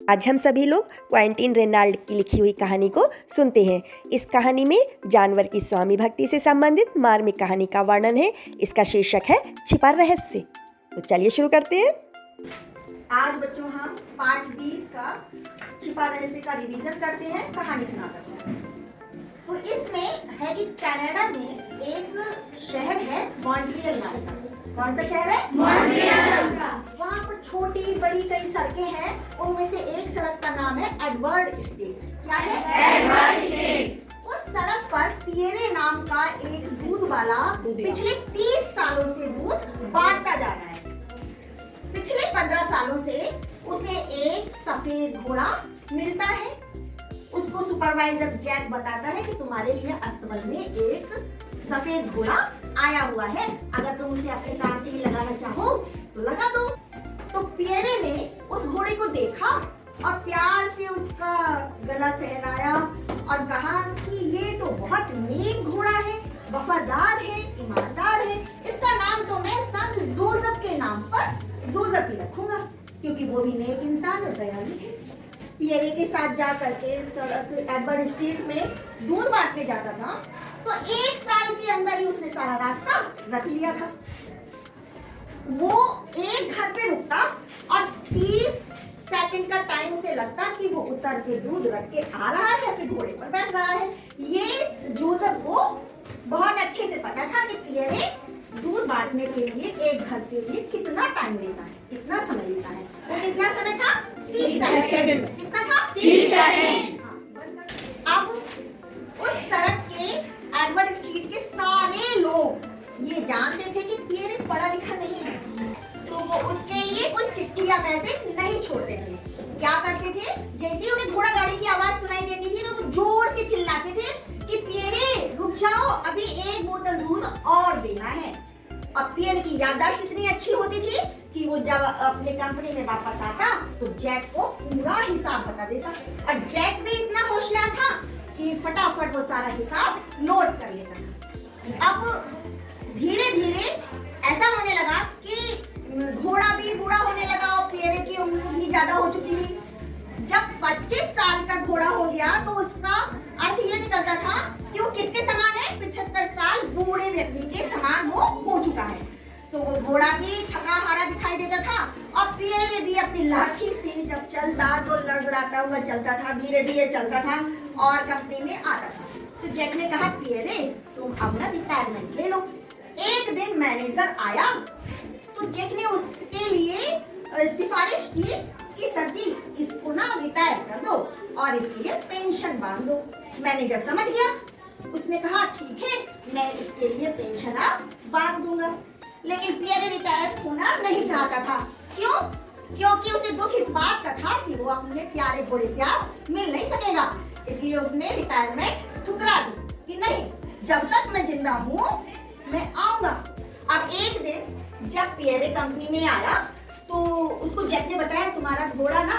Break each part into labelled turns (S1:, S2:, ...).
S1: आज हम सभी लोग क्वेंटिन रेनाल्ड की लिखी हुई कहानी को सुनते हैं। इस कहानी में जानवर की स्वामी भक्ति से संबंधित मार्मिक कहानी का वर्णन है। इसका शीर्षक है छिपा रहस्य। तो चलिए शुरू करते हैं।
S2: आज बच्चों हम पार्ट 20 का छिपा रहस्य का रिवीजन करते हैं, कहानी सुना करते हैं। तो इसमें है कि कनाडा में एक शहर है मॉन्ट्रियल नाम का। कौन सा शहर है? मॉन्ट्रियल। वहाँ पर छोटी बड़ी कई सड़कें हैं, उनमें से एक सड़क का नाम है एडवर्ड स्ट्रीट। क्या है? Edward street. उस सड़क पर पियरे नाम का एक दूध वाला पिछले 30 सालों से दूध बांटता जा रहा है। पिछले 15 सालों से उसे एक सफेद घोड़ा मिलता है। उसको सुपरवाइजर जैक बताता है कि तुम्हारे लिए अस्तबल में एक सफेद घोड़ा आया हुआ है, अगर तुम उसे अपने काम के लिए लगाना चाहो तो लगा दो। तो पियरे ने उस घोड़े को देखा और प्यार से उसका गला सहलाया और कहा कि ये तो बहुत नेक घोड़ा है, वफादार है, ईमानदार है। इसका नाम तो मैं संत जोसेफ के नाम पर जोसेफ ही रखूंगा, क्योंकि वो भी नेक इंसान और दयालु है। पियरे के साथ जा करके सड़क एडवर्ड स्ट्रीट में दूध बांटने जाता था, तो 1 साल के अंदर ही उसने सारा रास्ता रख लिया था। वो एक घर पे रुकता और 30 सेकंड का टाइम उसे लगता कि वो उतर के दूध रख के आ रहा है, फिर घोड़े पर बैठ रहा है। ये जोसेफ को बहुत अच्छे से पता था कि पियरे दूध बांटने के लिए एक घर के लिए कितना टाइम लेता है, कितना समय लेता है। वो कितना समय था? 30 सेकंड। कितना था? 30 सेकंड। अब उस सड़क के एडवर्ड स्ट्रीट के सारे लोग ये जानते थे कि पियरे पढ़ा लिखा नहीं है, तो वो उसके लिए कोई चिट्ठी या मैसेज नहीं छोड़ते थे। क्या करते थे? जैसे ही उन्हें घोड़ा गाड़ी की आवाज सुनाई देती थी, तो वो जोर से चिल्लाते थे कि पियरे रुक जाओ, अभी 1 बोतल दूध और देना है। अब पियरे की याददाश्त इतनी अच्छी होती थी कि वो जब अपने कंपनी में वापस आता तो जैक को पूरा हिसाब बता देता, और जैक भी इतना होशियार था कि फटाफट वो सारा हिसाब नोट कर लेता था। अब धीरे धीरे ऐसा होने लगा कि घोड़ा भी बूढ़ा होने लगा और पियरे की उम्र भी ज्यादा हो चुकी थी। जब 25 साल का घोड़ा हो गया तो उसका अर्थ ये निकलता था कि वो किसके समान है? 75 साल बूढ़े व्यक्ति के समान वो हो चुका है। तो वो घोड़ा भी थका हारा दिखाई देता था और पियरे भी अपनी लाठी से जब चलता तो लड़खड़ाता हुआ चलता था, धीरे धीरे चलता था और कंपनी में आता था। तो जैक ने कहा, पियरे तुम अब ना रिटायरमेंट ले लो। एक दिन मैनेजर आया तो जैक ने उसके लिए सिफारिश की कि सर जी इसको ना रिटायर कर दो और इसके लिए पेंशन बांध दो। मैनेजर समझ गया, उसने कहा ठीक है, मैं इसके लिए पेंशन आप बांध दूंगा। लेकिन पियरे रिटायर होना नहीं चाहता था। क्यों? क्योंकि उसे दुख इस बात का था कि वो अपने प्यारे घोड़े से अब मिल नहीं सकेगा। इसलिए उसने रिटायरमेंट ठुकरा दी कि नहीं, जब तक मैं जिंदा हूँ मैं आऊंगा। अब एक दिन जब पियरे कंपनी में आया तो उसको जैक ने बताया, तुम्हारा घोड़ा ना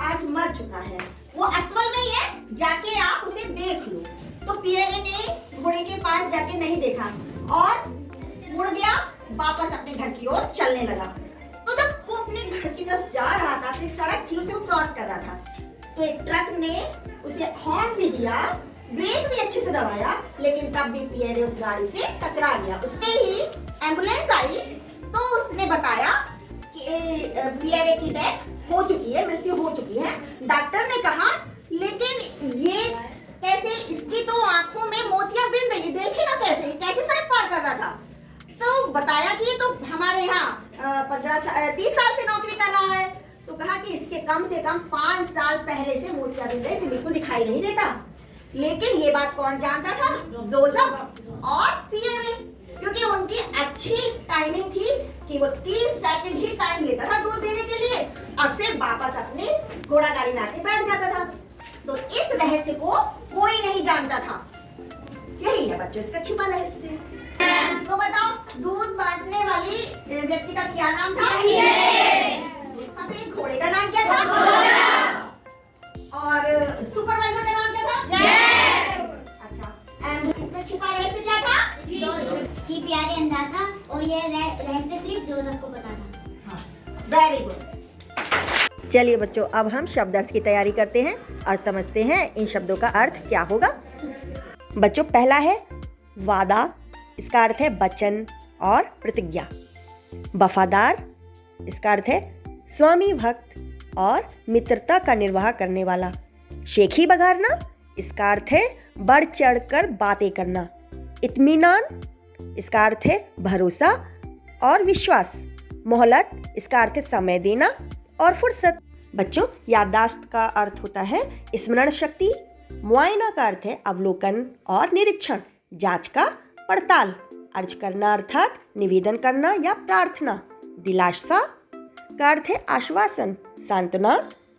S2: आज मर चुका है, वो अस्तबल में ही है, जाके आप उसे देख लो। तो पियरे ने घोड़े के पास जाके नहीं देखा और मुड़ गया वापस अपने घर की ओर चलने लगा। तो जब वो अपने घर की तरफ जा रहा था तो एक सड़क थी, उसे वो क्रॉस कर रहा था, तो एक ट्रक ने उसे हॉर्न भी दिया, ब्रेक भी अच्छे से दबाया, लेकिन तब भी पियरे उस गाड़ी से टकरा गया। उसने ही एम्बुलेंस आई तो उसने बताया कि पियरे की डेथ हो चुकी है, मृत्यु हो चुकी है। डॉक्टर ने कहा, लेकिन ये कैसे? इसकी तो आंखों में मोतियाबिंद है, ये देखेगा कैसे? कैसे सड़क पार कर रहा था? तो बताया कि ये तो हमारे यहाँ 30 साल से नौकरी कर रहा है। तो कहा कि इसके कम से कम 5 साल पहले से मोतियाबिंद है, इसे बिल्कुल दिखाई नहीं देता। लेकिन ये बात कौन जानता था? जोसेफ और पियरे, क्योंकि उनकी अच्छी टाइमिंग थी कि वो 30 सेकंड ही टाइम लेता था दूध देने के लिए और फिर वापस अपने घोड़ा गाड़ी में आके बैठ जाता था। तो इस रहस्य को कोई नहीं जानता था। यही है बच्चों इसका छिपा रहस्य। तो बताओ, दूध बांटने वाली व्यक्ति का क्या नाम था? सफेद घोड़े का नाम क्या था? और सुपरवाइजर का नाम क्या था? जैक। अच्छा, एंड इसमें छिपा रहस्य क्या था?
S3: कि प्यारे अंधा था और यह रहस्य सिर्फ जोसेफ को पता था।
S2: हाँ, वेरी गुड। चलिए बच्चों, अब हम शब्द अर्थ की तैयारी करते हैं और समझते हैं इन शब्दों का अर्थ क्या होगा।
S1: बच्चों, पहला है वादा। इसका अर्थ है वचन और प्रतिज्ञा। वफादार, इसका अर्थ है स्वामी भक्त और मित्रता का निर्वाह करने वाला। शेखी बघारना, इसका अर्थ है बढ़ चढ़ कर बातें करना। इत्मीनान, इसका अर्थ है भरोसा और विश्वास। मोहलत, इसका अर्थ है समय देना और फुर्सत। बच्चों, याददाश्त का अर्थ होता है स्मरण शक्ति। मुआयना का अर्थ है अवलोकन और निरीक्षण। जांच का पड़ताल। अर्ज करना अर्थात निवेदन करना या प्रार्थना। दिलासा का अर्थ है आश्वासन, सांत्वना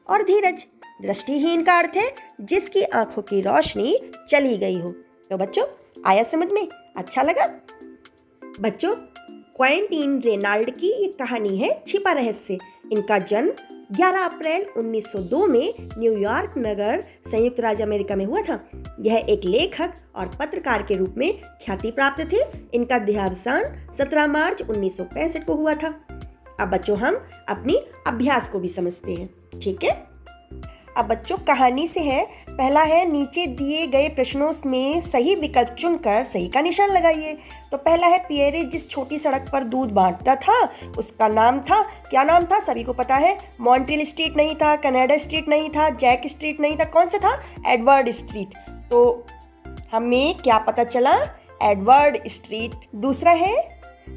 S1: और धीरज। दृष्टिहीन का अर्थ है जिसकी आंखों की रोशनी चली गई हो। तो बच्चों, आया समझ में? अच्छा लगा? बच्चों, क्वेंटीन रेनाल्ड की ये कहानी है छिपा रहस्य। इनका जन्म 11 अप्रैल 1902 में न्यूयॉर्क नगर, संयुक्त राज्य अमेरिका में हुआ था। यह एक लेखक और पत्रकार के रूप में ख्याति प्राप्त थे। इनका देहावसान 17 मार्च 1965 को हुआ था। अब बच्चों, हम अपनी अभ्यास को भी समझते हैं, ठीक है? अब बच्चों, कहानी से है। पहला है नीचे दिए गए प्रश्नों में सही विकल्प चुनकर सही का निशान लगाइए। तो पहला है पियरे जिस छोटी सड़क पर दूध बांटता था उसका नाम था, क्या नाम था? सभी को पता है। मॉन्ट्रियल स्ट्रीट नहीं था, कनाडा स्ट्रीट नहीं था, जैक स्ट्रीट नहीं था। कौन सा था? Edward street. तो हमें क्या पता चला? Edward street. दूसरा है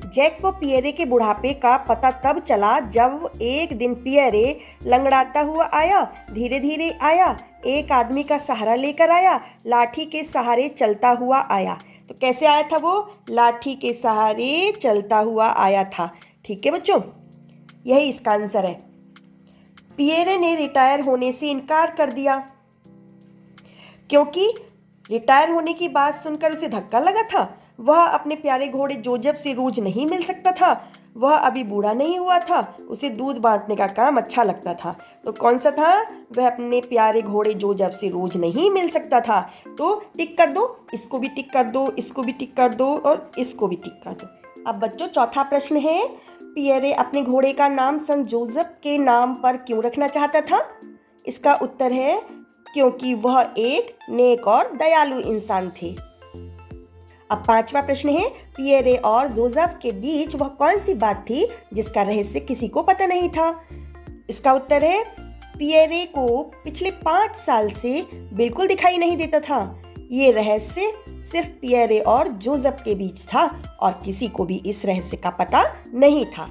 S1: जैक को पियरे के बुढ़ापे का पता तब चला जब एक दिन पियरे लंगड़ाता हुआ आया, धीरे धीरे आया, एक आदमी का सहारा लेकर आया, लाठी के सहारे चलता हुआ आया। तो कैसे आया था वो? लाठी के सहारे चलता हुआ आया था। ठीक है बच्चों, यही इसका आंसर है। पियरे ने रिटायर होने से इनकार कर दिया क्योंकि रिटायर होने की बात सुनकर उसे धक्का लगा था। वह अपने प्यारे घोड़े जोजब से रोज नहीं मिल सकता था। वह अभी बूढ़ा नहीं हुआ था, उसे दूध बांटने का काम अच्छा लगता था। तो कौन सा था? वह अपने प्यारे घोड़े जोजब से रोज नहीं मिल सकता था। तो टिक कर दो, इसको भी टिक कर दो, इसको भी टिक कर दो और इसको भी टिक कर दो। अब बच्चों, चौथा प्रश्न है पियरे अपने घोड़े का नाम संत जोसेफ के नाम पर क्यों रखना चाहता था? इसका उत्तर है क्योंकि वह एक नेक और दयालु इंसान थे। अब पांचवा प्रश्न है पियरे और जोसेफ के बीच वह कौन सी बात थी जिसका रहस्य किसी को पता नहीं था? इसका उत्तर है पियरे को पिछले 5 साल से बिल्कुल दिखाई नहीं देता था। ये रहस्य सिर्फ पियरे और जोसेफ के बीच था और किसी को भी इस रहस्य का पता नहीं था।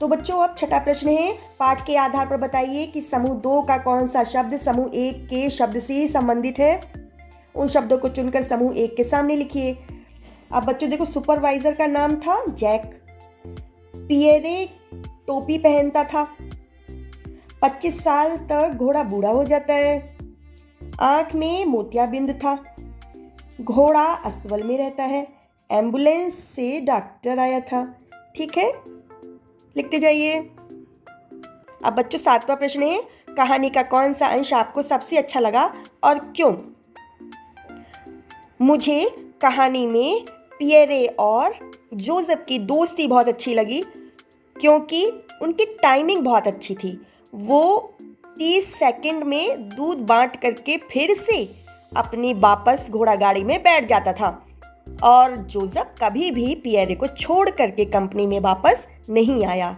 S1: तो बच्चों, अब छठा प्रश्न है पाठ के आधार पर बताइए कि समूह 2 का कौन सा शब्द समूह 1 के शब्द से संबंधित है। उन शब्दों को चुनकर समूह 1 के सामने लिखिए। अब बच्चों देखो, सुपरवाइजर का नाम था जैक। पियरे टोपी पहनता था। 25 साल तक घोड़ा बूढ़ा हो जाता है। आंख में मोतियाबिंद था। घोड़ा अस्तबल में रहता है। एम्बुलेंस से डॉक्टर आया था। ठीक है, लिखते जाइए। अब बच्चों, 7वां प्रश्न है कहानी का कौन सा अंश आपको सबसे अच्छा लगा और क्यों? मुझे कहानी में पियरे और जोसेफ की दोस्ती बहुत अच्छी लगी क्योंकि उनकी टाइमिंग बहुत अच्छी थी। वो 30 सेकंड में दूध बांट करके फिर से अपनी वापस घोड़ा गाड़ी में बैठ जाता था और जोसेफ कभी भी पियरे को छोड़ करके कंपनी में वापस नहीं आया।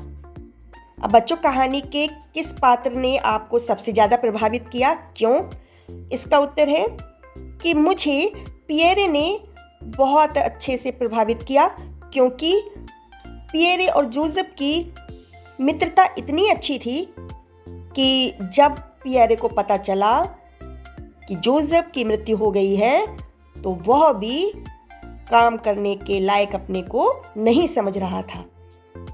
S1: अब बच्चों, कहानी के किस पात्र ने आपको सबसे ज़्यादा प्रभावित किया, क्यों? इसका उत्तर है कि मुझे पियरे ने बहुत अच्छे से प्रभावित किया क्योंकि पियरे और जोसेफ की मित्रता इतनी अच्छी थी कि जब पियरे को पता चला कि जोसेफ की मृत्यु हो गई है तो वह भी काम करने के लायक अपने को नहीं समझ रहा था।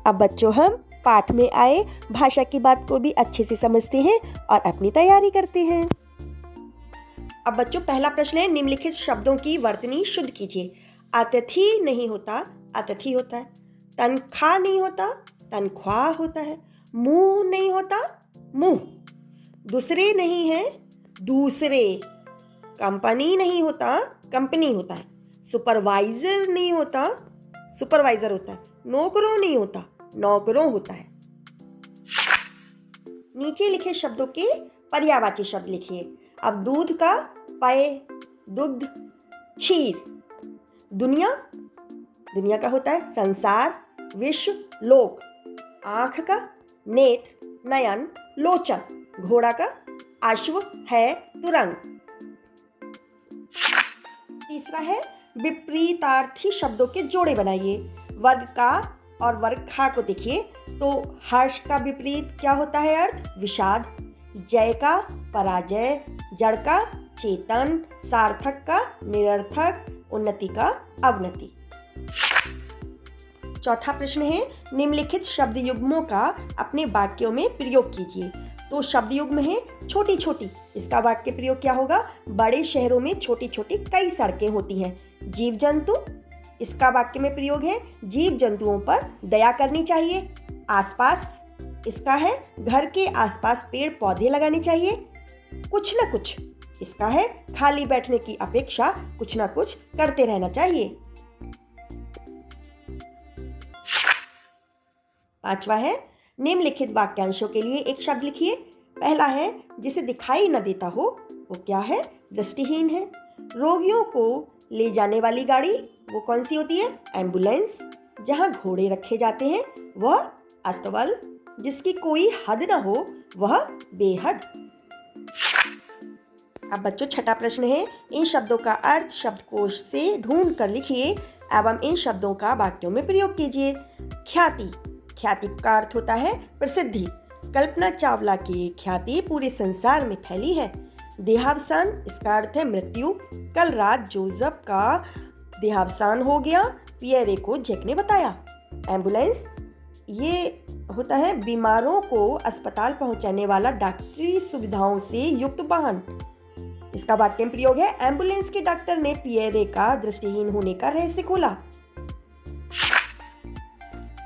S1: अब बच्चों, हम पाठ में आए भाषा की बात को भी अच्छे से समझते हैं और अपनी तैयारी करते हैं। अब बच्चों, पहला प्रश्न है निम्नलिखित शब्दों की वर्तनी शुद्ध कीजिए। अतिथि नहीं होता, अतिथि होता है। तनख्वाह नहीं होता, तनख्वाह होता है। मुंह नहीं होता, मुंह। दूसरे नहीं है, दूसरे। कंपनी नहीं होता, कंपनी होता है। सुपरवाइजर नहीं होता, सुपरवाइजर होता है। नौकरों नहीं होता, नौकरों होता है। नीचे लिखे शब्दों के पर्यायवाची शब्द लिखिए। अब दूध का पेय, दुग्ध, क्षीर। दुनिया, दुनिया का होता है संसार, विश्व, लोक। आँख का नेत्र, नयन, लोचन। घोड़ा का अश्व है, तुरंग। तीसरा है विपरीतार्थी शब्दों के जोड़े बनाइए। वर्ग का और वर्ग खा को देखिए तो हर्ष का विपरीत क्या होता है अर्थ? विषाद। जय का पराजय, जड़ का चेतन, सार्थक का निरर्थक, उन्नति का अवनति। चौथा प्रश्न है निम्नलिखित शब्द युग्मों का अपने वाक्यों में प्रयोग कीजिए। तो शब्द युग्म है छोटी छोटी, इसका वाक्य प्रयोग क्या होगा? बड़े शहरों में छोटी छोटी कई सड़कें होती हैं। जीव जंतु, इसका वाक्य में प्रयोग है जीव जंतुओं पर दया करनी चाहिए। आसपास, इसका है घर के आसपास पेड़ पौधे लगाने चाहिए। कुछ न कुछ, इसका है खाली बैठने की अपेक्षा कुछ न कुछ करते रहना चाहिए। पांचवा है निम्नलिखित वाक्यांशों के लिए एक शब्द लिखिए। पहला है जिसे दिखाई न देता हो, वो क्या है? दृष्टिहीन है। रोगियों को ले जाने वाली गाड़ी वो कौन सी होती है? एम्बुलेंस। जहाँ घोड़े रखे जाते हैं वह अस्तबल। जिसकी कोई हद न हो वह बेहद। अब बच्चों छठा प्रश्न है इन शब्दों का अर्थ शब्दकोश से ढूंढ कर लिखिए एवं इन शब्दों का वाक्यों में प्रयोग कीजिए। ख्याति, ख्याति का अर्थ होता है प्रसिद्धि। कल्पना चावला की ख्याति पूरे संसार में फैली है। देहावसान, इसका अर्थ है मृत्यु। कल रात जोसेफ का देहावसान हो गया, पियरे को जैक ने बताया। एम्बुलेंस, ये होता है बीमारों को अस्पताल पहुंचाने वाला डॉक्टरी सुविधाओं से युक्त वाहन। इसका वाक्य में प्रयोग है एम्बुलेंस के डॉक्टर ने पियरे का दृष्टिहीन होने का रहस्य खोला।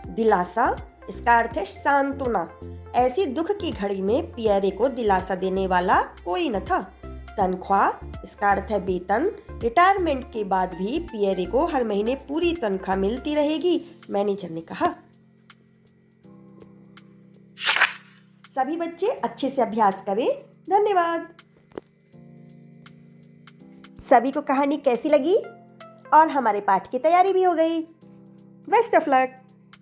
S1: दिलासा, इसका अर्थ है सांत्वना। ऐसी दुख की घड़ी में पियरे को दिलासा देने वाला कोई न था। तनख्वाह, इसका अर्थ है वेतन। रिटायरमेंट के बाद भी पियरे को हर महीने पूरी तनख्वाह मिलती रहेगी, मैनेजर ने कहा। सभी बच्चे अच्छे से अभ्यास करें। धन्यवाद। सभी को कहानी कैसी लगी और हमारे पाठ की तैयारी भी हो गई। Best of luck.